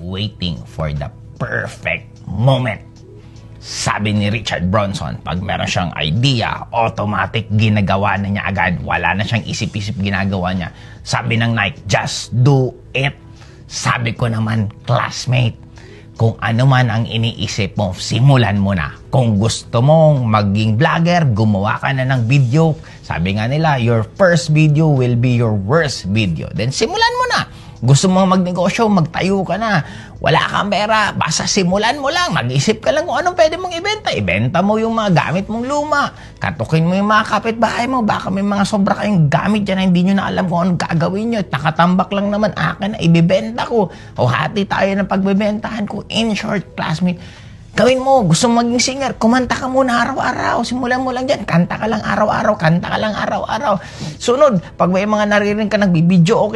waiting for the perfect moment. Sabi ni Richard Branson, pag meron siyang idea, automatic ginagawa na niya agad. Wala na siyang isip-isip ginagawa niya. Sabi ng Nike, just do it. Sabi ko naman, classmate, kung ano man ang iniisip mo, simulan mo na. Kung gusto mong maging vlogger, gumawa ka na ng video. Sabi nga nila, your first video will be your worst video. Then simulan mo na. Gusto mong magnegosyo, magtayo ka na. Wala kang pera, basta simulan mo lang. Mag-isip ka lang kung anong pwede mong ibenta. Ibenta mo yung mga gamit mong luma. Katukin mo yung mga kapitbahay mo. Baka may mga sobra kayong gamit dyan na hindi nyo na alam kung anong gagawin nyo. Nakatambak lang naman akin na ibibenta ko. O hati tayo ng pagbibentahan ko. In short, classmate, gawin mo, gusto mong maging singer, kumanta ka muna araw-araw. Simulan mo lang dyan. Kanta ka lang araw-araw. Kanta ka lang araw-araw. Sunod, pag may mga naririnig ka nagbibideo, okay